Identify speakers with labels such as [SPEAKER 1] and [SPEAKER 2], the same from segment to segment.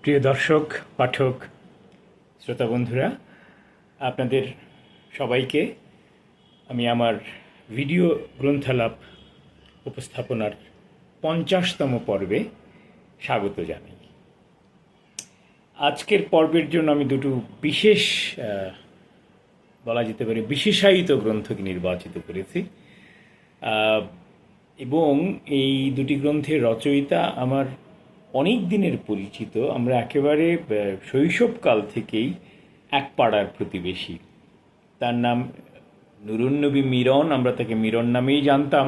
[SPEAKER 1] প্রিয় দর্শক, পাঠক, শ্রোতা বন্ধুরা, আপনাদের সবাইকে আমি আমার ভিডিও গ্রন্থালাপ উপস্থাপনার 50তম পর্বে স্বাগত জানাই। আজকের পর্বের জন্য আমি দুটো বিশেষ বলা যেতে পারে বিশেষায়িত গ্রন্থকে নির্বাচিত করেছি এবং এই দুটি গ্রন্থের রচয়িতা আমার অনেক দিনের পরিচিত। আমরা একেবারে শৈশবকাল থেকেই এক পাড়ার প্রতিবেশী। তার নাম নুরুন্নবী মিরন, আমরা তাকে মিরন নামেই জানতাম।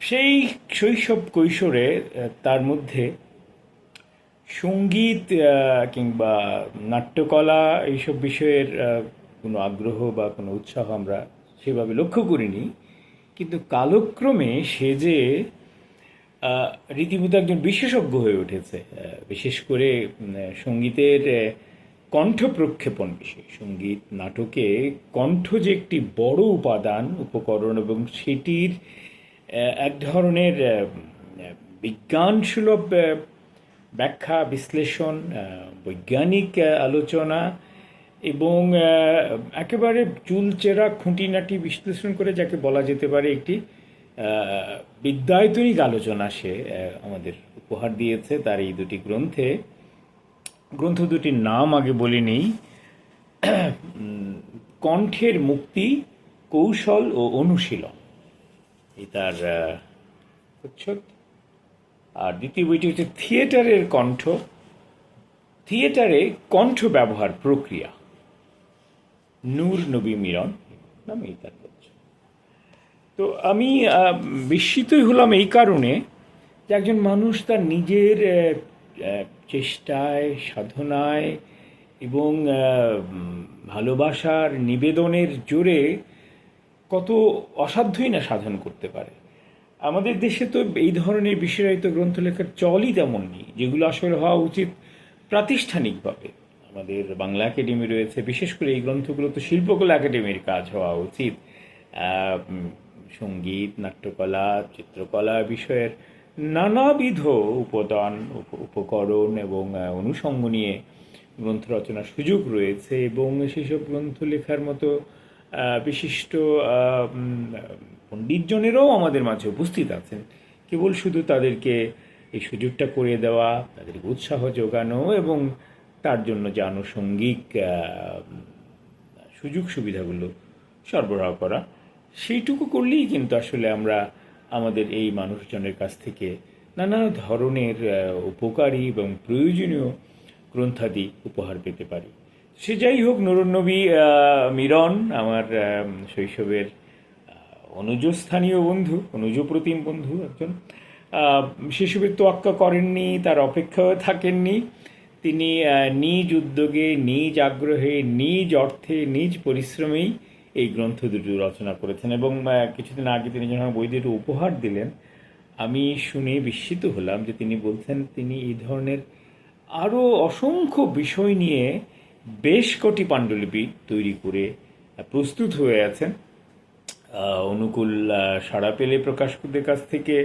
[SPEAKER 1] সেই শৈশব কৈশোরে তার মধ্যে সঙ্গীত কিংবা নাট্যকলা এইসব বিষয়ের কোনো আগ্রহ বা কোনো উৎসাহ আমরা সেভাবে লক্ষ্য করিনি, কিন্তু কালক্রমে সে যে রীতিমতো একজন বিশেষজ্ঞ হয়ে উঠেছে। বিশেষ করে সঙ্গীতের কণ্ঠ প্রক্ষেপণ বিষয়ে, সঙ্গীত নাটকে কণ্ঠ যে একটি বড় উপাদান উপকরণ এবং সেটির এক ধরনের বিজ্ঞানসুলভ ব্যাখ্যা, বিশ্লেষণ, বৈজ্ঞানিক আলোচনা এবং একেবারে চুলচেরা খুঁটিনাটি বিশ্লেষণ করে যাকে বলা যেতে পারে একটি বিদ্যায়তনিক আলোচনা সে আমাদের উপহার দিয়েছে তার এই দুটি গ্রন্থে। গ্রন্থ দুটির নাম আগে বলে নেই। কণ্ঠের মুক্তি, কৌশল ও অনুশীলন, এই তার প্রচ্ছদ। আর দ্বিতীয় বইটি হচ্ছে থিয়েটারের কণ্ঠ, থিয়েটারে কণ্ঠ ব্যবহার প্রক্রিয়া, নূর নবী মিরন নামেই তার প্রচ্ছদ। তো আমি বিস্মিতই হলাম এই কারণে যে একজন মানুষ তার নিজের চেষ্টায়, সাধনায় এবং ভালোবাসার নিবেদনের জোরে কত অসাধ্যই না সাধন করতে পারে। আমাদের দেশে তো এই ধরনের বিশেষায়িত গ্রন্থ লেখার চলই তেমন নেই, যেগুলো আসলে হওয়া উচিত প্রাতিষ্ঠানিকভাবে। আমাদের বাংলা একাডেমি রয়েছে, বিশেষ করে এই গ্রন্থগুলো তো শিল্পকলা একাডেমির কাজ হওয়া উচিত। সঙ্গীত, নাট্যকলা, চিত্রকলা বিষয়ের নানাবিধ উপাদান, উপকরণ এবং অনুষঙ্গ নিয়ে গ্রন্থ রচনার সুযোগ রয়েছে এবং সেসব গ্রন্থ লেখার মতো বিশিষ্ট পণ্ডিতজনেরও আমাদের মাঝে উপস্থিত আছেন। কেবল শুধু তাদেরকে এই সুযোগটা করে দেওয়া, তাদেরকে উৎসাহ যোগানো এবং তার জন্য যে আনুষঙ্গিক সুযোগ সুবিধাগুলো সরবরাহ করা, সেইটুকু করলেই কিন্তু আসলে আমরা আমাদের এই মানুষজনের কাছ থেকে নানা ধরনের উপকারী এবং প্রয়োজনীয় গ্রন্থাদি উপহার পেতে পারি। সে যাই হোক, নুরুন্নবী মিরন আমার শৈশবের অনুজস্থানীয় বন্ধু, অনুজপ্রতিম বন্ধু একজন। সেসবের তোয়াক্কা করেননি, তার অপেক্ষাও থাকেননি। তিনি নিজ উদ্যোগে, নিজ আগ্রহে, নিজ অর্থে, নিজ পরিশ্রমেই এই গ্রন্থ দুটি রচনা করেছেন এবং কিছুদিন আগে তিনি যখন বই দুটো উপহার দিলেন, আমি শুনে বিস্মিত হলাম যে তিনি বলছেন তিনি এই ধরনের আরও অসংখ্য বিষয় নিয়ে বেশ কটি পাণ্ডুলিপি তৈরি করে প্রস্তুত হয়ে আছেন। অনুকূল সাড়া পেলে প্রকাশকদের কাছ থেকে,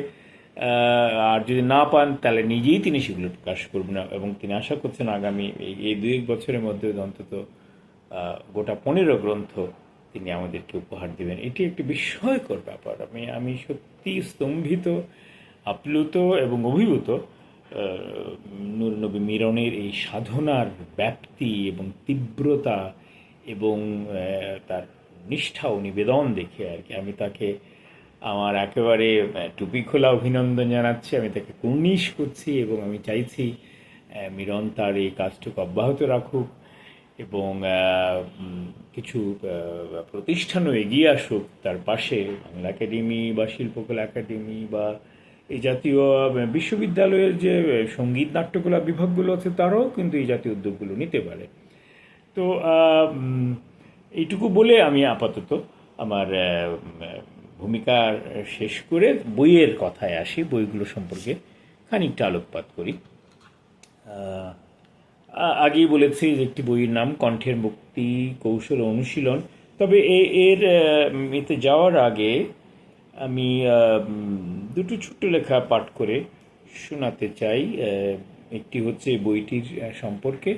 [SPEAKER 1] আর যদি না পান তাহলে নিজেই তিনি সেগুলো প্রকাশ করবেন এবং তিনি আশা করছেন আগামী এই 2-1 বছরের মধ্যে অন্তত গোটা 15 গ্রন্থ তিনি আমাদেরকে উপহার দেবেন। এটি একটি বিস্ময়কর ব্যাপার। আমি সত্যি স্তম্ভিত, আপ্লুত এবং অভিভূত নুরুন্নবী মিরনের এই সাধনার ব্যাপ্তি এবং তীব্রতা এবং তার নিষ্ঠা ও নিবেদন দেখে আর কি। আমি তাকে আমার একেবারে টুপি খোলা অভিনন্দন জানাচ্ছি, আমি তাকে কুর্নিশ করছি এবং আমি চাইছি মিরন তার এই কাজটুকু অব্যাহত রাখুক এবং কিছু প্রতিষ্ঠানও এগিয়ে আসুক তার পাশে। বাংলা একাডেমি বা শিল্পকলা একাডেমি বা এই জাতীয় বিশ্ববিদ্যালয়ের যে সঙ্গীত নাট্যকলা বিভাগগুলো আছে তারাও কিন্তু এই জাতীয় উদ্যোগগুলো নিতে পারে। তো এইটুকু বলে আমি আপাতত আমার ভূমিকা শেষ করে বইয়ের কথায় আসি, বইগুলো সম্পর্কে খানিকটা আলোকপাত করি। আগেই বলেছি যে একটি বইয়ের নাম কণ্ঠের মুক্তি, কৌশল অনুশীলন। তবে এর এতে যাওয়ার আগে আমি দুটো ছোট্ট লেখা পাঠ করে শোনাতে চাই। একটি হচ্ছে বইটির সম্পর্কে,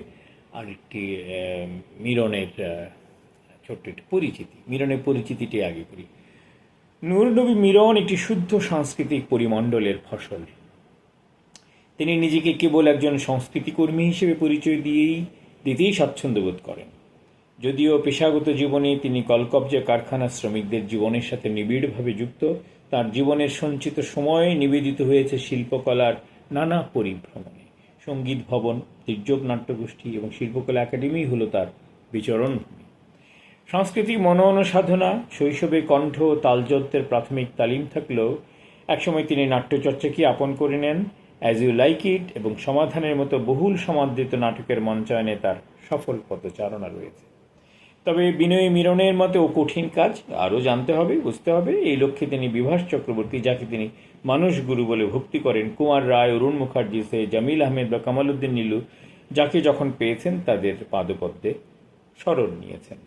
[SPEAKER 1] আর একটি মিরনের ছোট্ট একটি পরিচিতি। মিরনের পরিচিতিটি আগে করি। নূর নবী মিরন একটি শুদ্ধ সাংস্কৃতিক পরিমণ্ডলের ফসল। তিনি নিজেকে কেবল একজন সংস্কৃতিকর্মী হিসেবে পরিচয় দিতেই স্বাচ্ছন্দ্য বোধ করেন। যদিও পেশাগত জীবনে তিনি কলকব্জা কারখানার শ্রমিকদের জীবনের সাথে নিবিড়ভাবে যুক্ত, তার জীবনের সঞ্চিত সময় নিবেদিত হয়েছে শিল্পকলার নানা পরিভ্রমণে। সঙ্গীত ভবন, তির্যক নাট্যগোষ্ঠী এবং শিল্পকলা একাডেমি হল তার বিচরণ ভূমি। সাংস্কৃতিক মনঃসাধনা, শৈশবে কণ্ঠ ও তালযন্ত্রের প্রাথমিক তালিম থাকলেও একসময় তিনি নাট্যচর্চাকে আপন করে নেন। অ্যাজ ইউ লাইক ইট এবং সমাধানের মতো বহুল সমাদৃত নাটকের মঞ্চায়নে তার সফল পদচারণা রয়েছে। তবে বিনয়ী মিরনের মতে ও কঠিন কাজ আরও জানতে হবে, বুঝতে হবে। এই লক্ষ্যে তিনি বিভাস চক্রবর্তী, যাকে তিনি মানুষ গুরু বলে ভক্তি করেন, কুমার রায়, অরুণ মুখার্জি, সে জামিল আহমেদ বা কামাল উদ্দিন নীলু, যাকে যখন পেয়েছেন তাদের পাদপদ্মে শরণ নিয়েছেন।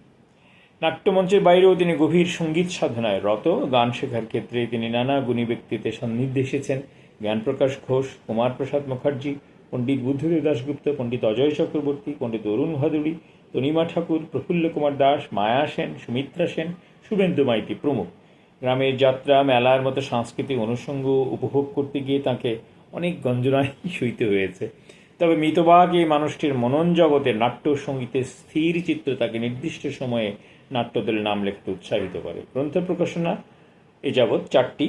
[SPEAKER 1] নাট্যমঞ্চের বাইরেও তিনি গভীর সঙ্গীত সাধনায় রত। গান শেখার ক্ষেত্রে তিনি নানা গুণী ব্যক্তিত্বের সান্নিধ্যে এসেছেন। জ্ঞানপ্রকাশ ঘোষ, কুমার প্রসাদ মুখার্জি, পণ্ডিত বুদ্ধদেব দাশগুপ্ত, পণ্ডিত অজয় চক্রবর্তী, পণ্ডিত অরুণ ভাদুড়ী, তনিমা ঠাকুর, প্রফুল্ল কুমার দাস, মায়া সেন, সুমিত্রা সেন, শুভেন্দু মাইতি প্রমুখ। গ্রামের যাত্রা, মেলার মতো সাংস্কৃতিক অনুষঙ্গ উপভোগ করতে গিয়ে তাঁকে অনেক গঞ্জনায় সইতে হয়েছে। তবে মিতবাগ এই মানুষটির মনন জগতে নাট্য সঙ্গীতের স্থির চিত্র তাকে নির্দিষ্ট সময়ে নাট্যদলে নাম লেখাতে উৎসাহিত করে। গ্রন্থ প্রকাশনা এ যাবৎ 4টি।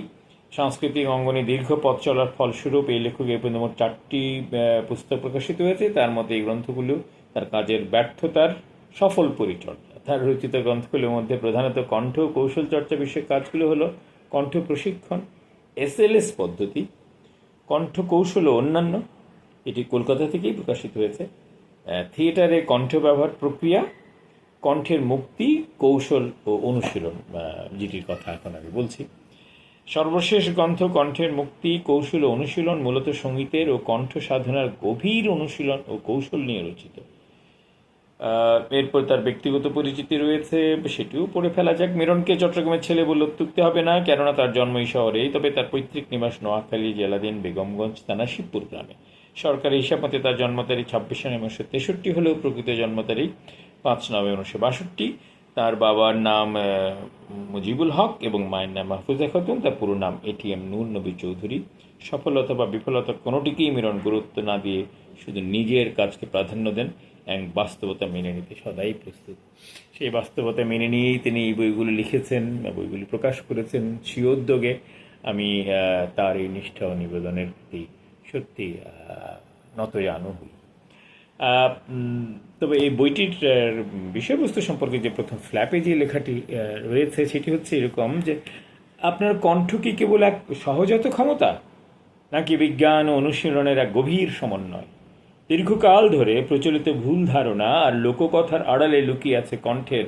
[SPEAKER 1] সাংস্কৃতিক অঙ্গনে দীর্ঘ পথ চলার ফলস্বরূপ এই লেখক এ পর্যন্ত মোট 4টি পুস্তক প্রকাশিত হয়েছে। তার মতে এই গ্রন্থগুলো তার কাজের ব্যর্থতার সফল পরিচর্যা। তার রচিত গ্রন্থগুলোর মধ্যে প্রধানত কণ্ঠ কৌশল চর্চা বিষয়ক কাজগুলো হলো কণ্ঠ প্রশিক্ষণ, SLS পদ্ধতি, কণ্ঠ কৌশল ও অন্যান্য, এটি কলকাতা থেকেই প্রকাশিত হয়েছে। থিয়েটারে কণ্ঠ ব্যবহার প্রক্রিয়া, কণ্ঠের মুক্তি, কৌশল ও অনুশীলন, যেটির কথা এখন আমি বলছি। সর্বশেষ গ্রন্থ কণ্ঠের মুক্তি, কৌশল ও অনুশীলন মূলত সঙ্গীতের ও কণ্ঠ সাধনার গভীর অনুশীলন ও কৌশল নিয়ে রচিত। এরপর তার ব্যক্তিগত পরিচিতি রয়েছে, সেটিও পড়ে ফেলা যাক। মিরনকে চট্টগ্রামের ছেলে বলে অত্যুক্তি হবে না, কেননা তার জন্ম এই শহরেই। তবে তার পৈতৃক নিবাস নোয়াখালী জেলাধীন বেগমগঞ্জ থানা শিবপুর গ্রামে। সরকারি হিসাব মতে তার জন্ম তারিখ 26 নভেম্বর 1963 হলেও প্রকৃত জন্ম তারিখ 5 নভেম্বর 1962। তার বাবার নাম মুজিবুল হক এবং মায়ের নাম মাহফুজা খাতুন। তার পুরো নাম ATM নূর নবী চৌধুরী। সফলতা বা বিফলতা কোনোটিকেই মিরন গুরুত্ব না দিয়ে শুধু নিজের কাজকে প্রাধান্য দেন এবং বাস্তবতা মেনে নিতে সদাই প্রস্তুত। সেই বাস্তবতা মেনে নিয়েই তিনি এই বইগুলি লিখেছেন, বইগুলি প্রকাশ করেছেন স্বীয় উদ্যোগে। আমি তার এই নিষ্ঠা ও নিবেদনের প্রতি সত্যি নতজানু হই। তবে এই বইটির বিষয়বস্তু সম্পর্কে যে প্রথম ফ্ল্যাপে যে লেখাটি রয়েছে সেটি হচ্ছে এরকম যে আপনার কণ্ঠ কি কেবল এক সহজাত ক্ষমতা, নাকি বিজ্ঞান ও অনুশীলনের এক গভীর সমন্বয়? দীর্ঘকাল ধরে প্রচলিত ভুল ধারণা আর লোককথার আড়ালে লুকিয়ে আছে কণ্ঠের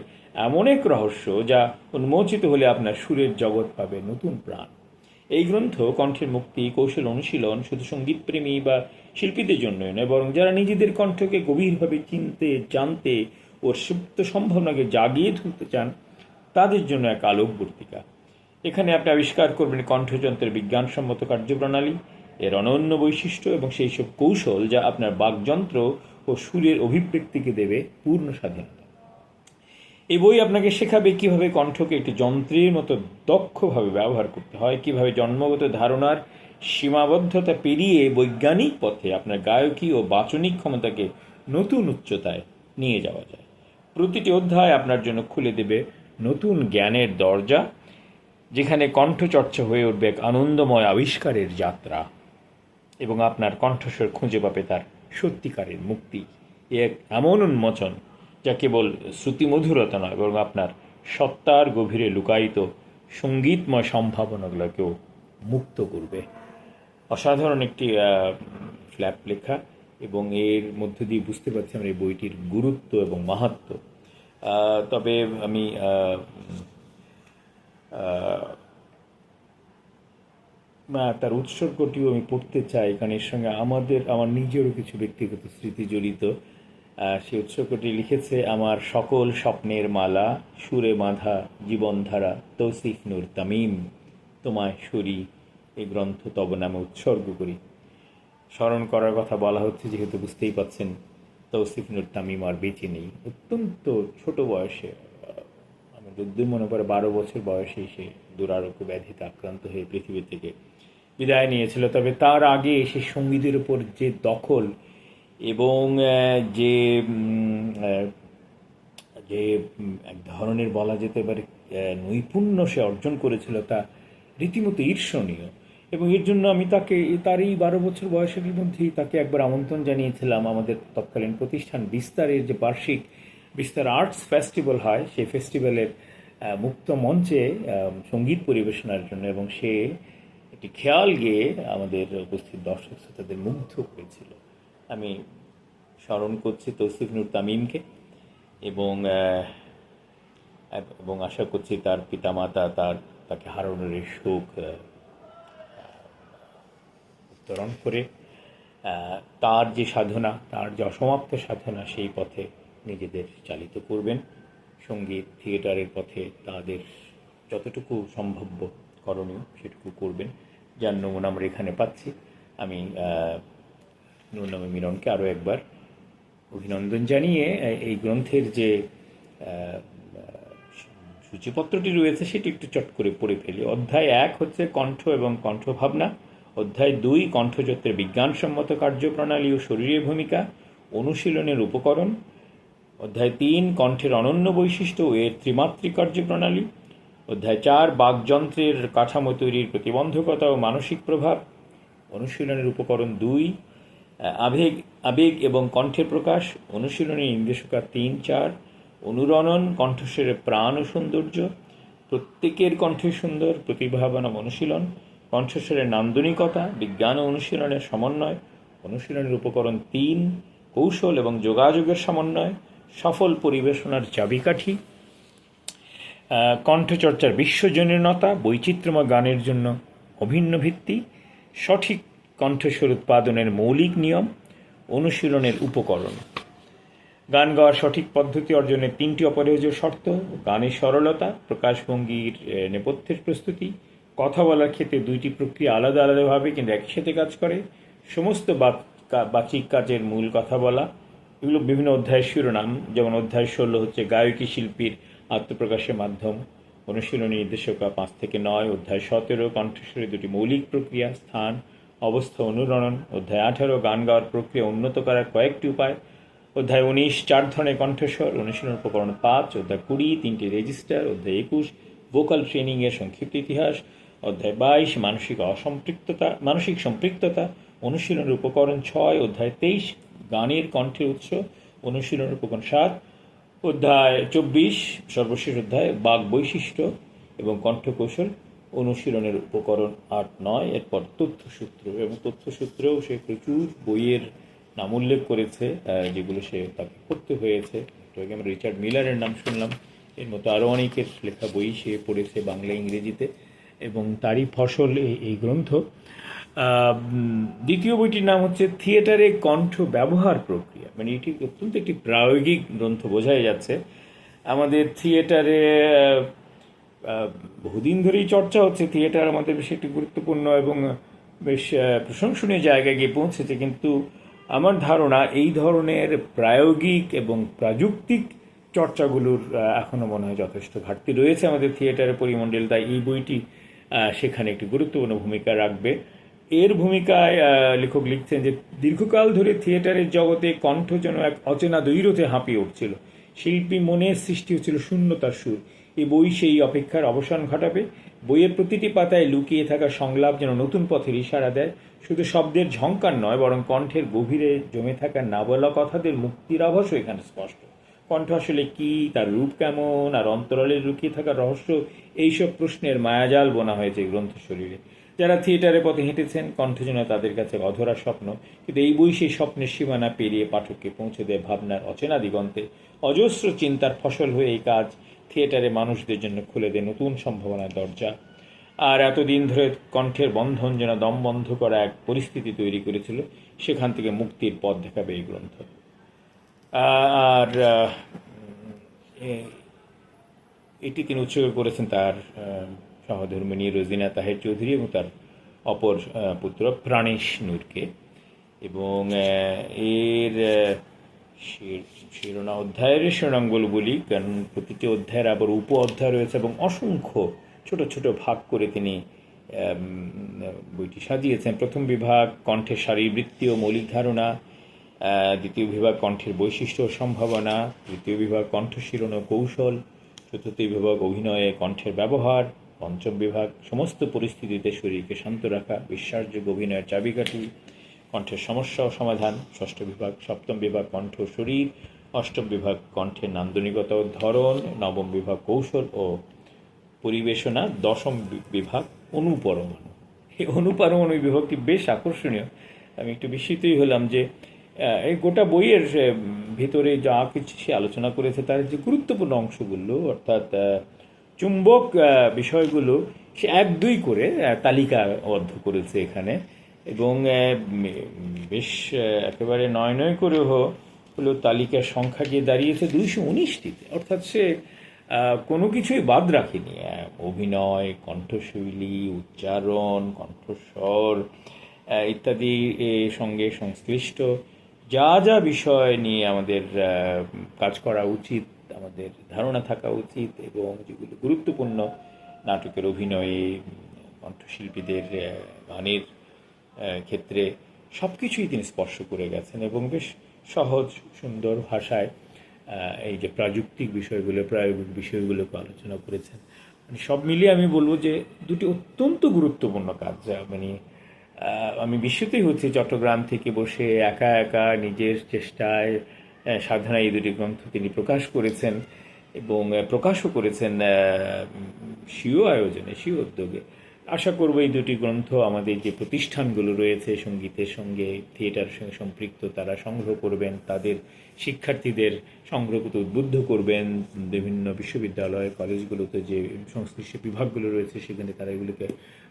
[SPEAKER 1] এমন এক রহস্য, যা উন্মোচিত হলে আপনার সুরের জগৎ পাবে নতুন প্রাণ। এই গ্রন্থ কণ্ঠের মুক্তি, কৌশল অনুশীলন শুধু সঙ্গীতপ্রেমী বা শিল্পীদের জন্যই নয়, বরং যারা নিজেদের কণ্ঠকে গভীরভাবে চিনতে, জানতে ও সুপ্ত সম্ভাবনাকে জাগিয়ে তুলতে চান তাদের জন্য এক আলোকবর্তিকা। এখানে আপনি আবিষ্কার করবেন কণ্ঠযন্ত্রের বিজ্ঞানসম্মত কার্যপ্রণালী, এর অনন্য বৈশিষ্ট্য এবং সেই সব কৌশল যা আপনার বাকযন্ত্র ও সুরের অভিব্যক্তিকে দেবে পূর্ণ স্বাধীনতা। এই বই আপনাকে শেখাবে কিভাবে কণ্ঠকে একটি যন্ত্রের মতো দক্ষভাবে ব্যবহার করতে হয়, কিভাবে জন্মগত ধারণার সীমাবদ্ধতা পেরিয়ে বৈজ্ঞানিক পথে আপনার গায়কী ও বাচনিক ক্ষমতাকে নতুন উচ্চতায় নিয়ে যাওয়া যায়। প্রতিটি অধ্যায় আপনার জন্য খুলে দেবে নতুন জ্ঞানের দরজা, যেখানে কণ্ঠচর্চা হয়ে উঠবে এক আনন্দময় আবিষ্কারের যাত্রা এবং আপনার কণ্ঠস্বর খুঁজে পাবে তার সত্যিকারের মুক্তি। এক এমন উন্মোচন যা কেবল শ্রুতিমধুরতা নয়, বরং আপনার সত্তার গভীরে লুকায়িত সঙ্গীতময় সম্ভাবনাগুলোকেও মুক্ত করবে। অসাধারণ একটি ফ্ল্যাপ লেখা, এবং এর মধ্য দিয়ে বুঝতে পারছি আমরা এই বইটির গুরুত্ব এবং মাহাত্ম্য। তবে আমি তার উৎসর্গটিও আমি পড়তে চাই, কারণ এর সঙ্গে আমার নিজেরও কিছু ব্যক্তিগত স্মৃতি জড়িত। সেই উৎসর্গটি লিখেছে আমার সকল স্বপ্নের মালা, সুরে বাঁধা জীবনধারা, তৌসিফ নূর তামিম। তোমায় সুরি এই গ্রন্থ তব নামে উৎসর্গ করি। স্মরণ করার কথা বলা হচ্ছে, যেহেতু বুঝতেই পাচ্ছেন তৌসিফ নূর তামিম আর বেঁচে নেই। অত্যন্ত ছোট বয়সে, আমার যদ্দূর মনে পড়ে 12 বছর বয়সেই সে দুরারোগ্য ব্যাধিতে আক্রান্ত হয়ে পৃথিবী থেকে বিদায় নিয়েছিল। তবে তার আগে সে সঙ্গীতের উপর যে দখল এবং যে যে এক ধরনের বলা যেতে পারে নৈপুণ্য সে অর্জন করেছিল, তা রীতিমতো ঈর্ষণীয়। এবং এর জন্য আমি তাকে তার এই 12 বছর বয়সের মধ্যেই তাকে একবার আমন্ত্রণ জানিয়েছিলাম আমাদের তৎকালীন প্রতিষ্ঠান বিস্তারের যে বার্ষিক বিস্তার আর্টস ফেস্টিভ্যাল হয়, সেই ফেস্টিভ্যালের মুক্ত মঞ্চে সঙ্গীত পরিবেশনার জন্য, এবং সে একটি খেয়াল গেয়ে আমাদের উপস্থিত দর্শক শ্রোতাদের মুগ্ধ করেছিল। আমি স্মরণ করছি তৌসিফ নূর তামিমকে, এবং এবং আশা করছি তার পিতামাতা তাকে হারানোর এই শোক উত্তরণ করে তার যে সাধনা, তার যে অসমাপ্ত সাধনা, সেই পথে নিজেদের চালিত করবেন। সঙ্গীত থিয়েটারের পথে তাদের যতটুকু সম্ভাব্য করণীয় সেটুকু করবেন, যার নমুনা আমরা এখানে পাচ্ছি। আমি নুরুন্নামী মিলনকে আরও একবার অভিনন্দন জানিয়ে এই গ্রন্থের যে সূচিপত্রটি রয়েছে সেটি একটু চট করে পড়ে ফেলি। অধ্যায় 1 হচ্ছে কণ্ঠ এবং কণ্ঠভাবনা। অধ্যায় 2 কণ্ঠযন্ত্রের বিজ্ঞানসম্মত কার্যপ্রণালী ও শরীরের ভূমিকা, অনুশীলনের উপকরণ। অধ্যায় 3 কণ্ঠের অনন্য বৈশিষ্ট্য ও এর ত্রিমাত্রিক কার্যপ্রণালী। অধ্যায় 4 বাকযন্ত্রের কাঠামো তৈরির প্রতিবন্ধকতা ও মানসিক প্রভাব। অনুশীলনের উপকরণ 2 আবেগ আবেগ এবং কণ্ঠের প্রকাশ, অনুশীলনের নির্দেশিকা 3-4। অনুরণন, কণ্ঠস্বরের প্রাণ ও সৌন্দর্য, প্রত্যেকের কণ্ঠে সুন্দর, প্রতিভাবান অনুশীলন। কণ্ঠস্বরের নান্দনিকতা, বিজ্ঞান ও অনুশীলনের সমন্বয়। অনুশীলনের উপকরণ 3 কৌশল এবং যোগাযোগের সমন্বয়, সফল পরিবেশনার চাবিকাঠি। কণ্ঠচর্চার বিশ্বজনীনতা, বৈচিত্র্যময় গানের জন্য অভিন্ন ভিত্তি, সঠিক কণ্ঠস্বর উৎপাদনের মৌলিক নিয়ম, অনুশীলনের উপকরণ। গান গাওয়ার সঠিক পদ্ধতি অর্জনের 3টি অপরিহার্য শর্ত, গানের সরলতা, প্রকাশভঙ্গির নেপথ্যের প্রস্তুতি, কথা বলার ক্ষেত্রে 2টি প্রক্রিয়া আলাদা আলাদাভাবে কিন্তু একই সাথে কাজ করে, সমস্ত বাচিক কাজের মূল কথা বলা। এগুলো বিভিন্ন অধ্যায়ের শিরোনাম। যেমন অধ্যায় 16 হচ্ছে গায়কী শিল্পীর আত্মপ্রকাশের মাধ্যম, অনুশীলনী নির্দেশিকা 5-9। অধ্যায় 17 কণ্ঠস্বরের 2টি মৌলিক প্রক্রিয়া, স্থান, অবস্থা, অনুরণন। অধ্যায় 18 গান গাওয়ার প্রক্রিয়া উন্নত করার কয়েকটি উপায়। অধ্যায় 19 4 ধরনের কণ্ঠস্বর, অনুশীলন উপকরণ 5। অধ্যায় 20 3টি রেজিস্টার। অধ্যায় 21 ভোকাল ট্রেনিংয়ের সংক্ষিপ্ত ইতিহাস। অধ্যায় 22 মানসিক সম্পৃক্ততা, অনুশীলনের উপকরণ 6। অধ্যায় 23 গানের কণ্ঠের উৎস, অনুশীলনের উপকরণ 7। অধ্যায় 24 সর্বশেষ অধ্যায় বাক বৈশিষ্ট্য এবং কণ্ঠকৌশল, অনুশীলনের উপকরণ 8-9। এরপর তথ্যসূত্র, এবং তথ্যসূত্রেও সে প্রচুর বইয়ের নাম উল্লেখ করেছে যেগুলো সে তাকে পড়তে হয়েছে। আমরা রিচার্ড মিলারের নাম শুনলাম, এর মতো আরও অনেকের লেখা বই সে পড়েছে বাংলা ইংরেজিতে, এবং তারই ফসল এই গ্রন্থ। দ্বিতীয় বইটির নাম হচ্ছে থিয়েটারে কণ্ঠ ব্যবহার প্রক্রিয়া। মানে এটি অত্যন্ত একটি প্রায়োগিক গ্রন্থ, বোঝাই যাচ্ছে। আমাদের থিয়েটারে বহুদিন ধরেই চর্চা হচ্ছে, থিয়েটার আমাদের বেশ একটি গুরুত্বপূর্ণ এবং বেশ প্রশংসনীয় জায়গায় গিয়ে পৌঁছেছে, কিন্তু আমার ধারণা এই ধরনের প্রায়োগিক এবং প্রাযুক্তিক চর্চাগুলোর এখনও মনে হয় যথেষ্ট ঘাটতি রয়েছে আমাদের থিয়েটারের পরিমণ্ডল। তাই এই বইটি সেখানে একটি গুরুত্বপূর্ণ ভূমিকা রাখবে। এর ভূমিকায় লেখক লিখছেন যে দীর্ঘকাল ধরে থিয়েটারের জগতে কণ্ঠ যেন এক অচেনা দৈরথে হাঁপিয়ে উঠছিল। শিল্পী মনের সৃষ্টি হচ্ছিল শূন্যতার সুর। এই বই সেই অপেক্ষার অবসান ঘটাবে। বইয়ের প্রতিটি পাতায় লুকিয়ে থাকা সংলাপ যেন নতুন পথের ইশারা দেয়। শুধু শব্দের ঝংকার নয়, বরং কণ্ঠের গভীরে জমে থাকা না বলা কথাদের মুক্তির আভাসও এখানে স্পষ্ট। কণ্ঠ আসলে কি, তার রূপ কেমন, আর অন্তরালে লুকিয়ে থাকা রহস্য, এইসব প্রশ্নের মায়াজাল বোনা হয়েছে গ্রন্থ শরীরে। যারা থিয়েটারের পথে হেঁটেছেন, কণ্ঠ যেন তাদের কাছে অধরা স্বপ্ন, কিন্তু এই বই সেই স্বপ্নের সীমানা পেরিয়ে পাঠককে পৌঁছে দেয় ভাবনার অচেনা দিগন্তে। অজস্র চিন্তার ফসল হয়ে এই কাজ থিয়েটারে মানুষদের জন্য খুলে দেয় নতুন সম্ভাবনার দরজা। আর এতদিন ধরে কণ্ঠের বন্ধন যেন দম বন্ধ করা এক পরিস্থিতি তৈরি করেছিল, সেখান থেকে মুক্তির পথ দেখাবে এই গ্রন্থ। আর এটি তিনি উৎসর্গ করেছেন তার সহধর্মিণী রোজিনা তাহের চৌধুরী এবং তার অপর পুত্র প্রাণেশ নূরকে। এবং এর অধ্যায়ের শিরোনামগুলো বলি, কারণ প্রতিটি অধ্যায়ের আবার উপ অধ্যায় রয়েছে এবং অসংখ্য ছোট ছোট ভাগ করে তিনি বইটি সাজিয়েছেন। প্রথম বিভাগ কণ্ঠের শারীরবৃত্তি ও মৌলিক ধারণা, দ্বিতীয় বিভাগ কণ্ঠের বৈশিষ্ট্য ও সম্ভাবনা, তৃতীয় বিভাগ কণ্ঠশীলন ও কৌশল, চতুর্থ বিভাগ অভিনয়ে কণ্ঠের ব্যবহার, পঞ্চম বিভাগ সমস্ত পরিস্থিতিতে শরীরকে শান্ত রাখা, বিশ্বাসযোগ্য অভিনয়ের চাবিকাঠি, কণ্ঠের সমস্যা ও সমাধান, ষষ্ঠ বিভাগ, সপ্তম বিভাগ কণ্ঠ শরীর, অষ্টম বিভাগ কণ্ঠের নান্দনিকতা ও ধরন, নবম বিভাগ কৌশল ও পরিবেশনা, দশম বিভাগ অনুপরমাণু। এই অনুপরমাণু বিভাগটি বেশ আকর্ষণীয়। আমি একটু বিস্মিতই হলাম যে এই গোটা বইয়ের ভিতরে যা কিছু সে আলোচনা করেছে তার যে গুরুত্বপূর্ণ অংশগুলো, অর্থাৎ চুম্বক বিষয়গুলো সে এক দুই করে তালিকাবদ্ধ করেছে এখানে, এবং বেশ একেবারে নয় নয় করে হলো তালিকার সংখ্যা গিয়ে দাঁড়িয়েছে 219টিতে। অর্থাৎ সে কোনো কিছুই বাদ রাখেনি। অভিনয়, কণ্ঠশৈলী, উচ্চারণ, কণ্ঠস্বর ইত্যাদি সঙ্গে সংশ্লিষ্ট যা যা বিষয় নিয়ে আমাদের কাজ করা উচিত, আমাদের ধারণা থাকা উচিত, এবং যেগুলো গুরুত্বপূর্ণ নাটকের অভিনয়ে, কণ্ঠশিল্পীদের গানের ক্ষেত্রে সব কিছুই তিনি স্পর্শ করে গেছেন এবং বেশ সহজ সুন্দর ভাষায় এই যে প্রাযুক্তিক বিষয়গুলো, প্রায়োগিক বিষয়গুলোকে আলোচনা করেছেন। মানে সব মিলিয়ে আমি বলবো যে দুটি অত্যন্ত গুরুত্বপূর্ণ কাজ। মানে আমি বিস্মিতই হচ্ছি চট্টগ্রাম থেকে বসে একা একা নিজের চেষ্টায় সাধনায় এই দুটি গ্রন্থ তিনি প্রকাশ করেছেন এবং প্রকাশও করেছেন স্বীয় আয়োজনে, স্বীয় উদ্যোগে। আশা করব এই দুটি গ্রন্থ আমাদের যে প্রতিষ্ঠানগুলো রয়েছে সঙ্গীতের সঙ্গে, থিয়েটারের সঙ্গে সম্পৃক্ত, তারা সংগ্রহ করবেন, তাদের শিক্ষার্থীদের সংগ্রহ করতে উদ্বুদ্ধ করবেন, বিভিন্ন বিশ্ববিদ্যালয় কলেজগুলোতে যে সংশ্লিষ্ট বিভাগগুলো রয়েছে সেখানে তারা এগুলোকে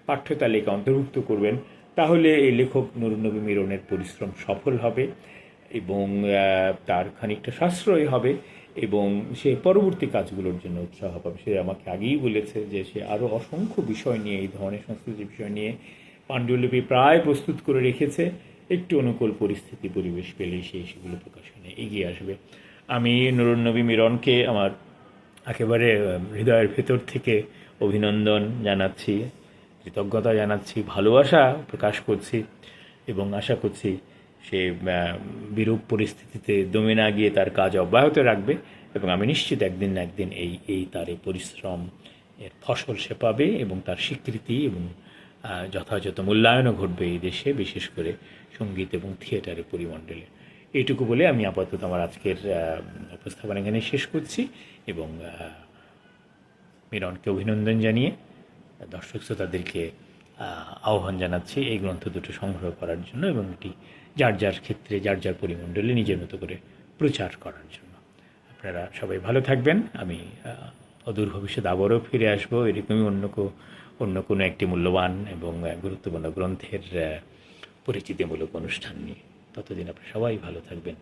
[SPEAKER 1] পাঠ্য তালিকা অন্তর্ভুক্ত করবেন। তাহলে এই লেখক নুরুন নবী মিরনের পরিশ্রম সফল হবে এবং তার খানিকটা সাশ্রয় হবে এবং সে পরবর্তী কাজগুলোর জন্য উৎসাহ পাবে। সে আমাকে আগেই বলেছে যে সে আরও অসংখ্য বিষয় নিয়ে, এই ধরনের সংস্কৃতি বিষয় নিয়ে পাণ্ডুলিপি প্রায় প্রস্তুত করে রেখেছে। একটু অনুকূল পরিস্থিতি পরিবেশ পেলেই সে সেগুলো প্রকাশনে এগিয়ে আসবে। আমি নুরুন নবী মিরনকে আমার একেবারে হৃদয়ের ভেতর থেকে অভিনন্দন জানাচ্ছি, কৃতজ্ঞতা জানাচ্ছি, ভালোবাসা প্রকাশ করছি এবং আশা করছি সে বিরূপ পরিস্থিতিতে দমে না গিয়ে তার কাজ অব্যাহত রাখবে এবং আমি নিশ্চিত একদিন না একদিন এই তার এই পরিশ্রম এর ফসল সে পাবে এবং তার স্বীকৃতি এবং যথাযথ মূল্যায়নও ঘটবে এই দেশে, বিশেষ করে সঙ্গীত এবং থিয়েটারের পরিমণ্ডলে। এইটুকু বলে আমি আপাতত আমার আজকের উপস্থাপনা এখানে শেষ করছি এবং মিরনকে অভিনন্দন জানিয়ে দর্শক শ্রোতাদেরকে আহ্বান জানাচ্ছি এই গ্রন্থ দুটো সংগ্রহ করার জন্য এবং এটি যার যার ক্ষেত্রে যার যার পরিমণ্ডলে নিজের মতো করে প্রচার করার জন্য। আপনারা সবাই ভালো থাকবেন। আমি অদূর ভবিষ্যৎ আবারও ফিরে আসবো এরকমই অন্য কোনো একটি মূল্যবান এবং গুরুত্বপূর্ণ গ্রন্থের পরিচিতিমূলক অনুষ্ঠান নিয়ে। ততদিন আপনারা সবাই ভালো থাকবেন।